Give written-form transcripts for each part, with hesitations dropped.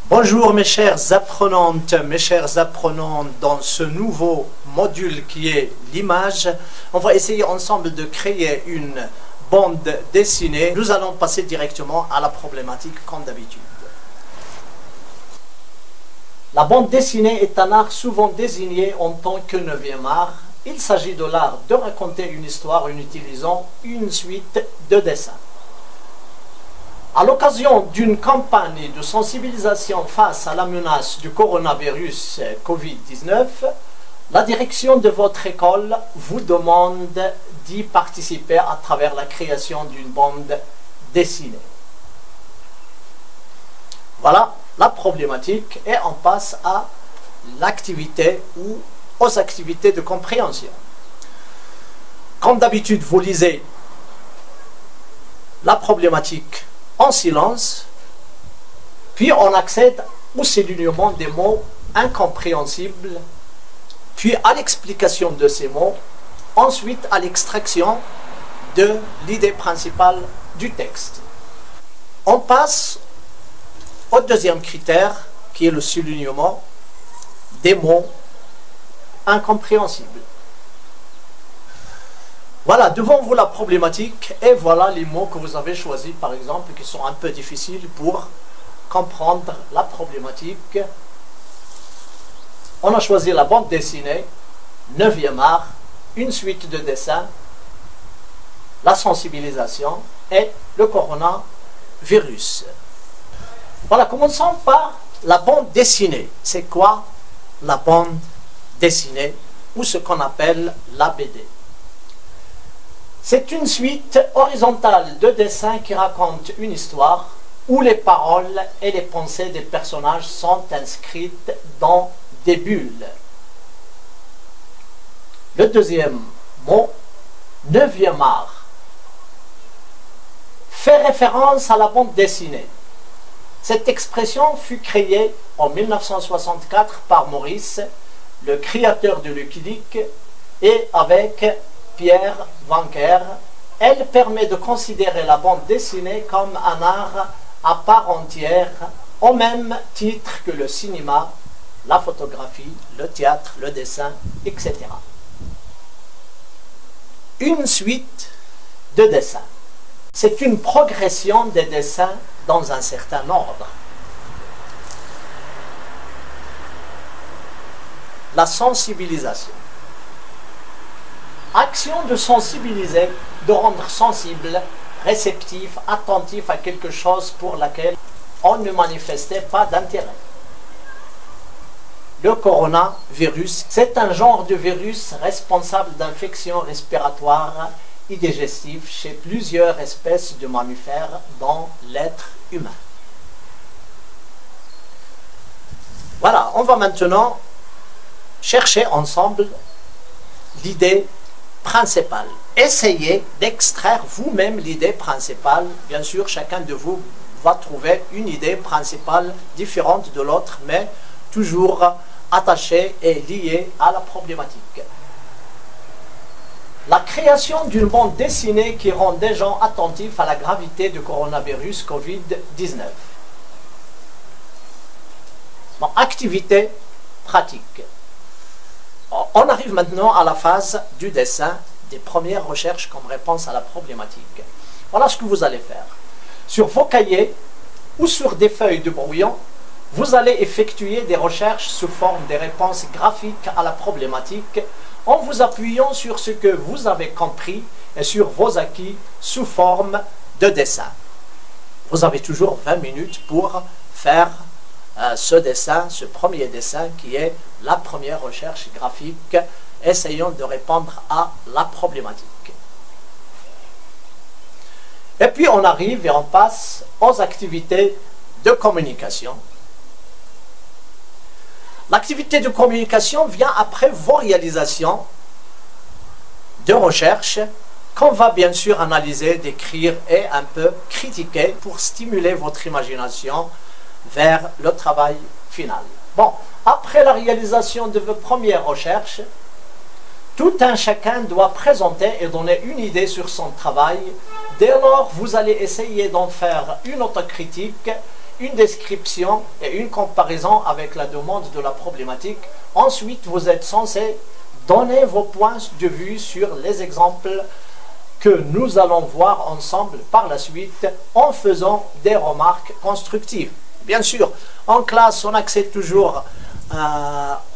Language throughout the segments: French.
Bonjour mes chères apprenantes, mes chers apprenants, dans ce nouveau module qui est l'image, on va essayer ensemble de créer une bande dessinée. Nous allons passer directement à la problématique comme d'habitude. La bande dessinée est un art souvent désigné en tant que 9e art. Il s'agit de l'art de raconter une histoire en utilisant une suite de dessins. À l'occasion d'une campagne de sensibilisation face à la menace du coronavirus Covid-19, la direction de votre école vous demande d'y participer à travers la création d'une bande dessinée. Voilà la problématique et on passe à l'activité ou aux activités de compréhension. Comme d'habitude, vous lisez la problématique en silence, puis on accède au soulignement des mots incompréhensibles, puis à l'explication de ces mots, ensuite à l'extraction de l'idée principale du texte. On passe au deuxième critère, qui est le soulignement des mots incompréhensibles. Voilà, devant vous la problématique, et voilà les mots que vous avez choisis, par exemple, qui sont un peu difficiles pour comprendre la problématique. On a choisi la bande dessinée, 9e art, une suite de dessins, la sensibilisation et le coronavirus. Voilà, commençons par la bande dessinée. C'est quoi la bande dessinée ou ce qu'on appelle la BD? C'est une suite horizontale de dessins qui racontent une histoire où les paroles et les pensées des personnages sont inscrites dans des bulles. Le deuxième mot, 9e art, fait référence à la bande dessinée. Cette expression fut créée en 1964 par Maurice, le créateur de Lucky Luke, et avec Pierre Vanker. Elle permet de considérer la bande dessinée comme un art à part entière, au même titre que le cinéma, la photographie, le théâtre, le dessin, etc. Une suite de dessins. C'est une progression des dessins dans un certain ordre. La sensibilisation. Action de sensibiliser, de rendre sensible, réceptif, attentif à quelque chose pour laquelle on ne manifestait pas d'intérêt. Le coronavirus, c'est un genre de virus responsable d'infections respiratoires et digestives chez plusieurs espèces de mammifères, dont l'être humain. Voilà, on va maintenant chercher ensemble l'idée principale. Essayez d'extraire vous-même l'idée principale. Bien sûr, chacun de vous va trouver une idée principale différente de l'autre, mais toujours attachée et liée à la problématique. La création d'une bande dessinée qui rend des gens attentifs à la gravité du coronavirus Covid-19. Bon, activité pratique. On arrive maintenant à la phase du dessin, des premières recherches comme réponse à la problématique. Voilà ce que vous allez faire. Sur vos cahiers ou sur des feuilles de brouillon, vous allez effectuer des recherches sous forme de réponses graphiques à la problématique en vous appuyant sur ce que vous avez compris et sur vos acquis sous forme de dessin. Vous avez toujours 20 minutes pour faire ce dessin, ce premier dessin qui est la première recherche graphique, essayons de répondre à la problématique. Et puis on arrive et on passe aux activités de communication. L'activité de communication vient après vos réalisations de recherche qu'on va bien sûr analyser, décrire et un peu critiquer pour stimuler votre imagination vers le travail final. Bon, après la réalisation de vos premières recherches, tout un chacun doit présenter et donner une idée sur son travail. Dès lors, vous allez essayer d'en faire une autocritique une description et une comparaison avec la demande de la problématique. Ensuite, vous êtes censé donner vos points de vue sur les exemples que nous allons voir ensemble par la suite en faisant des remarques constructives. Bien sûr, en classe, on accède toujours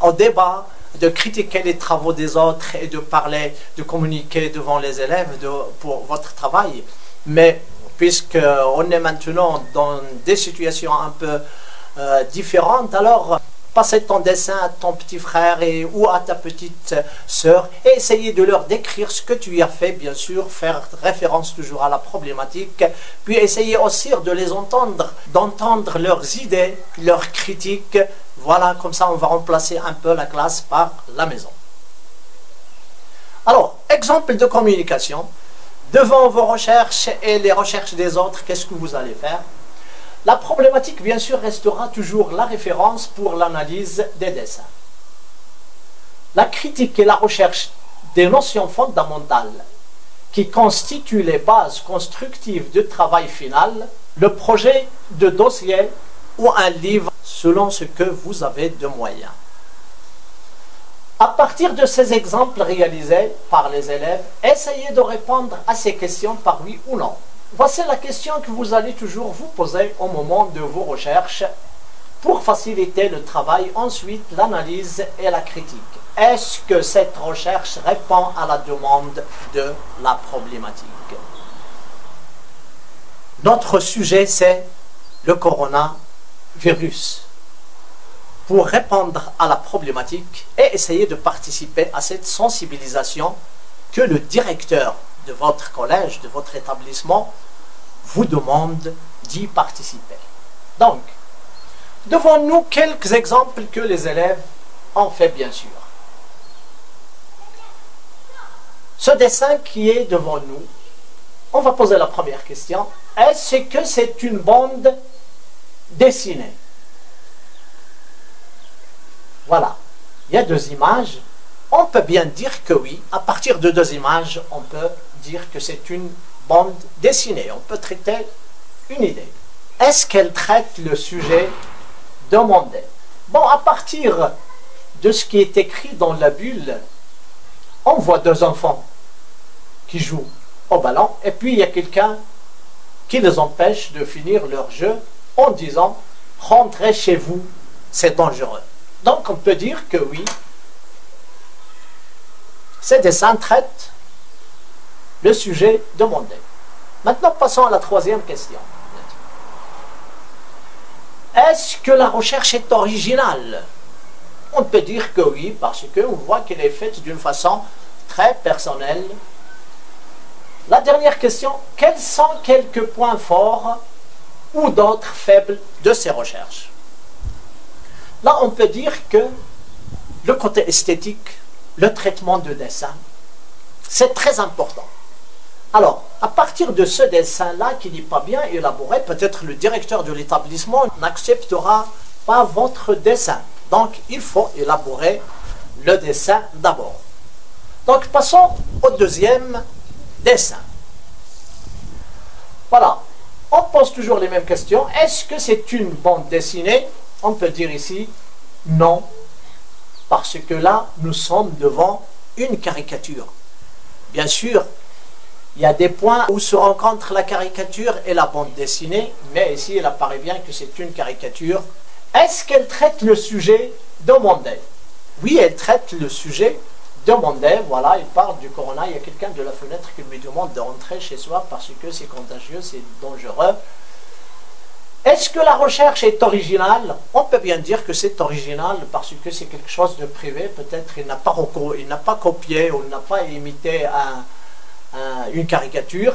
au débat, de critiquer les travaux des autres et de parler, de communiquer devant les élèves pour votre travail. Mais puisqu'on est maintenant dans des situations un peu différentes, alors passez ton dessin à ton petit frère ou à ta petite sœur et essayez de leur décrire ce que tu as fait, bien sûr, faire référence toujours à la problématique, puis essayez aussi de les entendre, d'entendre leurs idées, leurs critiques. Voilà, comme ça on va remplacer un peu la classe par la maison. Alors, exemple de communication. Devant vos recherches et les recherches des autres, qu'est-ce que vous allez faire? La problématique, bien sûr, restera toujours la référence pour l'analyse des dessins. La critique et la recherche des notions fondamentales qui constituent les bases constructives du travail final, le projet de dossier ou un livre selon ce que vous avez de moyens. À partir de ces exemples réalisés par les élèves, essayez de répondre à ces questions par oui ou non. Voici la question que vous allez toujours vous poser au moment de vos recherches pour faciliter le travail, ensuite l'analyse et la critique. Est-ce que cette recherche répond à la demande de la problématique? Notre sujet, c'est le coronavirus. Pour répondre à la problématique et essayer de participer à cette sensibilisation que le directeur de votre collège, de votre établissement, vous demande d'y participer. Donc, devant nous quelques exemples que les élèves ont fait, bien sûr. Ce dessin qui est devant nous, on va poser la première question. Est-ce que c'est une bande dessinée? Voilà, il y a deux images. On peut bien dire que oui. À partir de deux images, on peut dire que c'est une bande dessinée. On peut traiter une idée. Est-ce qu'elle traite le sujet demandé? Bon, à partir de ce qui est écrit dans la bulle, on voit deux enfants qui jouent au ballon et puis il y a quelqu'un qui les empêche de finir leur jeu en disant « Rentrez chez vous, c'est dangereux ». Donc on peut dire que oui, ces dessins traitent le sujet demandé. Maintenant passons à la troisième question. Est-ce que la recherche est originale? On peut dire que oui, parce qu'on voit qu'elle est faite d'une façon très personnelle. La dernière question, quels sont quelques points forts ou d'autres faibles de ces recherches? Là, on peut dire que le côté esthétique, le traitement de dessin, c'est très important. Alors, à partir de ce dessin-là qui n'est pas bien élaboré, peut-être le directeur de l'établissement n'acceptera pas votre dessin. Donc, il faut élaborer le dessin d'abord. Donc, passons au deuxième dessin. Voilà. On pose toujours les mêmes questions. Est-ce que c'est une bande dessinée? On peut dire ici non, parce que là, nous sommes devant une caricature. Bien sûr, il y a des points où se rencontrent la caricature et la bande dessinée, mais ici, il apparaît bien que c'est une caricature. Est-ce qu'elle traite le sujet demandé? Oui, elle traite le sujet demandé. Voilà, il parle du corona. Il y a quelqu'un de la fenêtre qui lui demande de rentrer chez soi parce que c'est contagieux, c'est dangereux. Est-ce que la recherche est originale? On peut bien dire que c'est original parce que c'est quelque chose de privé. Peut-être il n'a pas copié ou il n'a pas imité une caricature.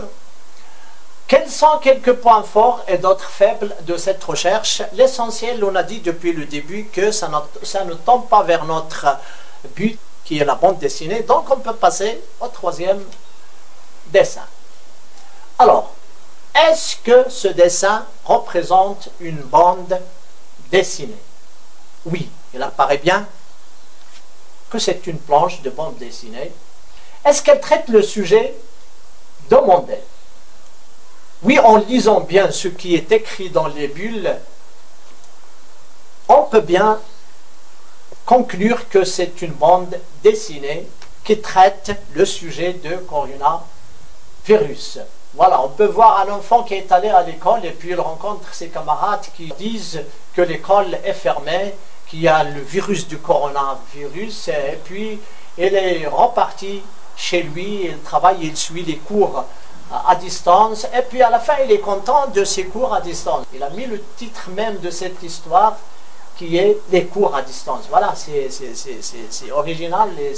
Quels sont quelques points forts et d'autres faibles de cette recherche? L'essentiel, on a dit depuis le début que ça ne tombe pas vers notre but qui est la bande dessinée. Donc on peut passer au troisième dessin. Alors, est-ce que ce dessin représente une bande dessinée? Oui, il apparaît bien que c'est une planche de bande dessinée. Est-ce qu'elle traite le sujet demandé? Oui, en lisant bien ce qui est écrit dans les bulles, on peut bien conclure que c'est une bande dessinée qui traite le sujet de coronavirus. Voilà, on peut voir un enfant qui est allé à l'école et puis il rencontre ses camarades qui disent que l'école est fermée, qu'il y a le virus du coronavirus, et puis il est reparti chez lui, il travaille, il suit les cours à distance, et puis à la fin il est content de ses cours à distance. Il a mis le titre même de cette histoire qui est les cours à distance. Voilà, c'est original et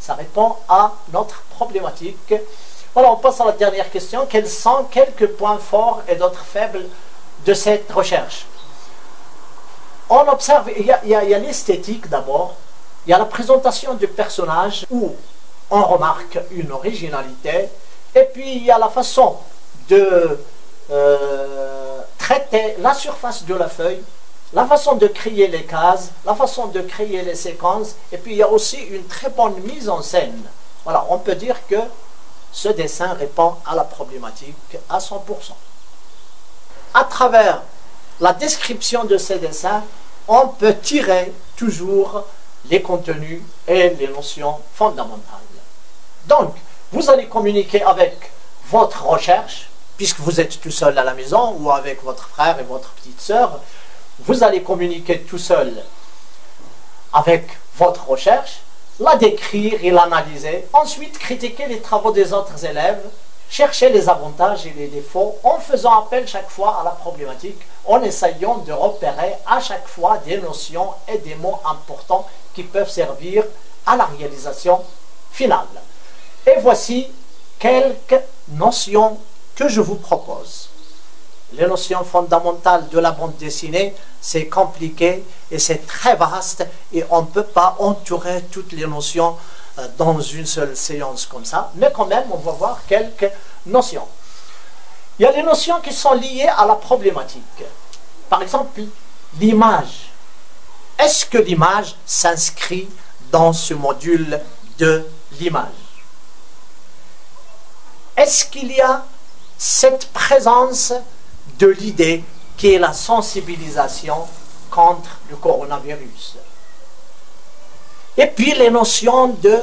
ça répond à notre problématique. Voilà, on passe à la dernière question. Quels sont quelques points forts et d'autres faibles de cette recherche? On observe, il y a l'esthétique d'abord, il y a la présentation du personnage où on remarque une originalité, et puis il y a la façon de traiter la surface de la feuille, la façon de créer les cases, la façon de créer les séquences, et puis il y a aussi une très bonne mise en scène. Voilà, on peut dire que ce dessin répond à la problématique à 100%. À travers la description de ces dessins, on peut tirer toujours les contenus et les notions fondamentales. Donc, vous allez communiquer avec votre recherche, puisque vous êtes tout seul à la maison, ou avec votre frère et votre petite sœur, vous allez communiquer tout seul avec votre recherche, la décrire et l'analyser, ensuite critiquer les travaux des autres élèves, chercher les avantages et les défauts en faisant appel chaque fois à la problématique, en essayant de repérer à chaque fois des notions et des mots importants qui peuvent servir à la réalisation finale. Et voici quelques notions que je vous propose. Les notions fondamentales de la bande dessinée, c'est compliqué et c'est très vaste et on ne peut pas entourer toutes les notions dans une seule séance comme ça, mais quand même on va voir quelques notions. Il y a les notions qui sont liées à la problématique. Par exemple, l'image. Est-ce que l'image s'inscrit dans ce module de l'image? Est-ce qu'il y a cette présence de l'idée qui est la sensibilisation contre le coronavirus? Et puis les notions de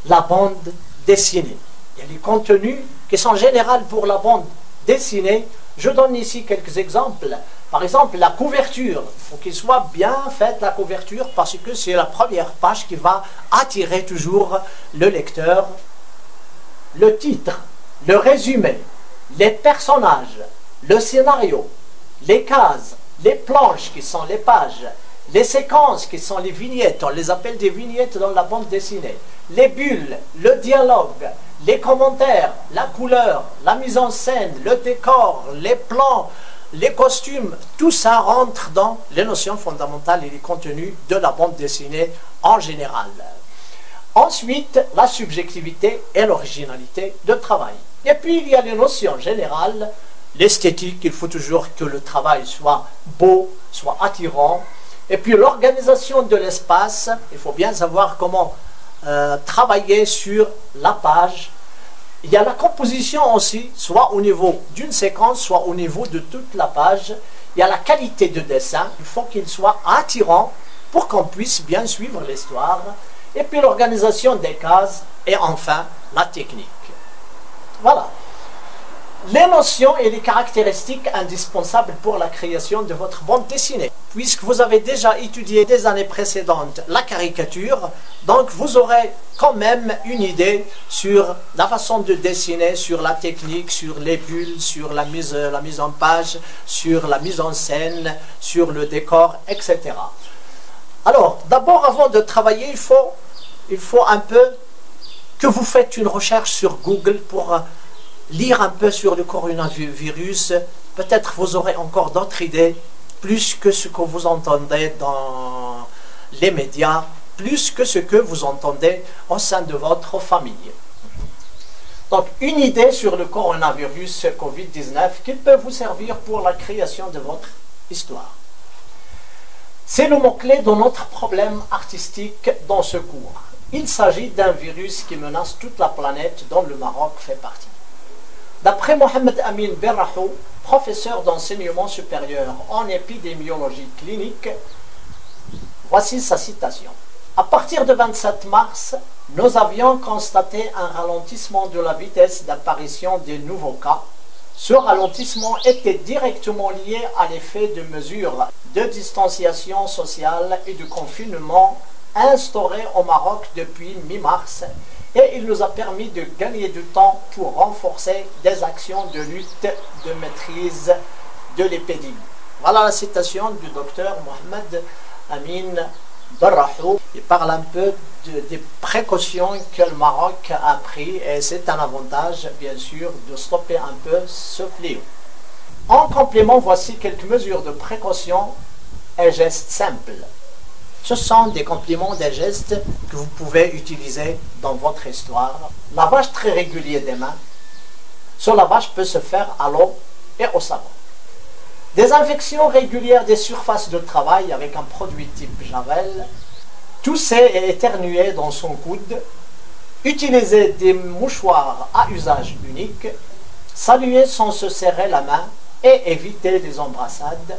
la bande dessinée. Il y a les contenus qui sont généraux pour la bande dessinée. Je donne ici quelques exemples. Par exemple, la couverture. Il faut qu'il soit bien faite la couverture parce que c'est la première page qui va attirer toujours le lecteur. Le titre, le résumé, les personnages, le scénario, les cases, les planches qui sont les pages, les séquences qui sont les vignettes, on les appelle des vignettes dans la bande dessinée, les bulles, le dialogue, les commentaires, la couleur, la mise en scène, le décor, les plans, les costumes, tout ça rentre dans les notions fondamentales et les contenus de la bande dessinée en général. Ensuite, la subjectivité et l'originalité de travail. Et puis, il y a les notions générales, l'esthétique, il faut toujours que le travail soit beau, soit attirant. Et puis, l'organisation de l'espace, il faut bien savoir comment travailler sur la page. Il y a la composition aussi, soit au niveau d'une séquence, soit au niveau de toute la page. Il y a la qualité de dessin, il faut qu'il soit attirant pour qu'on puisse bien suivre l'histoire. Et puis l'organisation des cases et enfin la technique. Voilà. Les notions et les caractéristiques indispensables pour la création de votre bande dessinée. Puisque vous avez déjà étudié des années précédentes la caricature, donc vous aurez quand même une idée sur la façon de dessiner, sur la technique, sur les bulles, sur la mise en page, sur la mise en scène, sur le décor, etc. Alors, d'abord, avant de travailler, il faut un peu que vous faites une recherche sur Google pour lire un peu sur le coronavirus. Peut-être vous aurez encore d'autres idées, plus que ce que vous entendez dans les médias, plus que ce que vous entendez au sein de votre famille. Donc, une idée sur le coronavirus Covid-19 qui peut vous servir pour la création de votre histoire. C'est le mot-clé de notre problème artistique dans ce cours. Il s'agit d'un virus qui menace toute la planète dont le Maroc fait partie. D'après Mohamed Amin Berrahou, professeur d'enseignement supérieur en épidémiologie clinique, voici sa citation. À partir du 27 mars, nous avions constaté un ralentissement de la vitesse d'apparition des nouveaux cas. Ce ralentissement était directement lié à l'effet de mesures de distanciation sociale et de confinement instaurées au Maroc depuis mi-mars, et il nous a permis de gagner du temps pour renforcer des actions de lutte, de maîtrise de l'épidémie. Voilà la citation du docteur Mohamed Amin Berrahou. Il parle un peu des précautions que le Maroc a prises, et c'est un avantage, bien sûr, de stopper un peu ce fléau. En complément, voici quelques mesures de précaution et gestes simples. Ce sont des compléments, des gestes que vous pouvez utiliser dans votre histoire. Lavage très régulier des mains. Ce lavage peut se faire à l'eau et au savon. Désinfection régulière des surfaces de travail avec un produit type Javel. Tousser et éternuer dans son coude. Utiliser des mouchoirs à usage unique. Saluer sans se serrer la main et éviter les embrassades.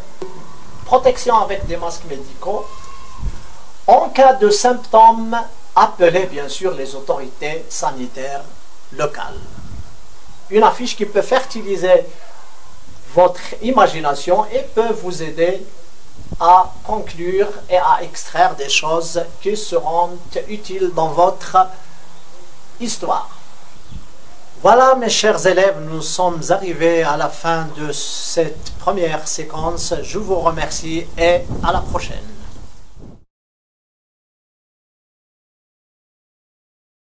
Protection avec des masques médicaux. En cas de symptômes, appelez bien sûr les autorités sanitaires locales. Une affiche qui peut fertiliser votre imagination et peut vous aider à conclure et à extraire des choses qui seront utiles dans votre histoire. Voilà mes chers élèves, nous sommes arrivés à la fin de cette première séquence. Je vous remercie et à la prochaine.